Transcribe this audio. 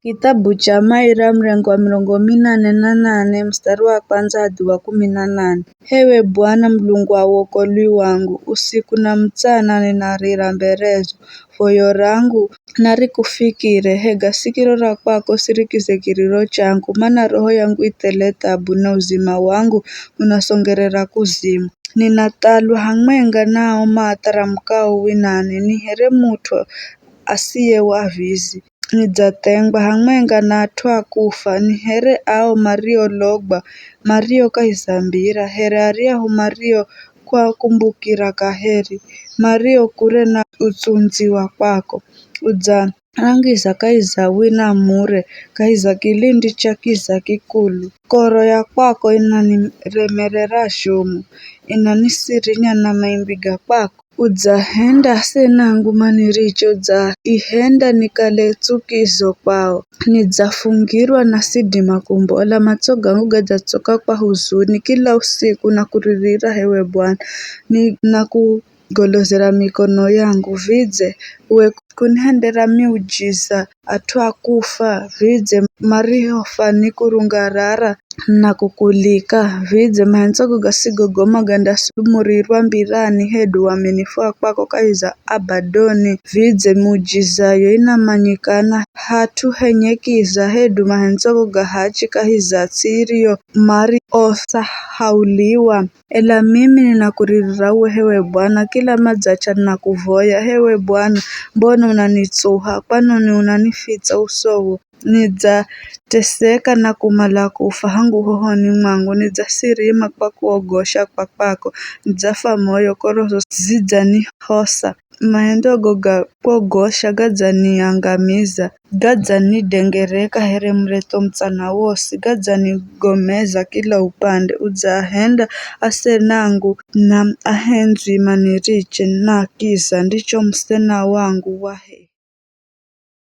Kitabu cha Maira mrengo wa 48 mstari wa kwanza hadi wa 18. Ewe Bwana Mlungu wa wokovu wangu, usiku na mchana ninarira mberezo. Foyo rangu narikufikire, hega sikiro la kwako sirikize kililo changu, maana roho yangu itele taabu na uzima wangu unasongerera kuzimu. Ninatalwa hamwenga nao mataramkao winani, nihere mutu asiye wavizi. Nijatengwa hamwenga na atwa kufa, nihere ao mario logba, mario kaisambira, here ariahu mario kwa kumbukira kaheri, mario kure na utunzi wa kwako, uja rangiza kaiza wina mure, kaiza kilindi cha kiza kikulu. Koro ya kwako inaniremerera shumu, inanisirinya na maimbiga kwako. Ujahenda senangu maniricho za ihenda nikale tukizo kwao. Nijafungirwa na sidima kumbola matoga huga jatoka kwa huzuni kila usiku na kuririra hewe Bwana. Na kugolozera mikono yangu vize uwe kunihendera miujiza atwa kufa vize marihofa nikurungarara na kukulika vize mahenzo gasigogoma ganda sumurirwa mbirani hedu wamenifu kwako kaiza abadoni vize mujiza yo inamanyikana hatu henyekiza hedu mahenzo gahachi kahiza sirio mari osahauliwa ela mimi ninakuririra uwe hewe Bwana kila mazacha nakuvoya hewe Bwana mbona unanitsuha kwani unanificha usowo nijateseka na kumala kufa hangu hohoni mwangu nijasirima kwa kuogosha kwa kwako nijafa moyo korozo zijanihosa maendo goga kuogosha gajaniangamiza gajanidengereka here mreto mchana wosi gajanigomeza kila upande ujahenda asenangu na ahenzi maniriche na kiza ndicho msena wangu wahe.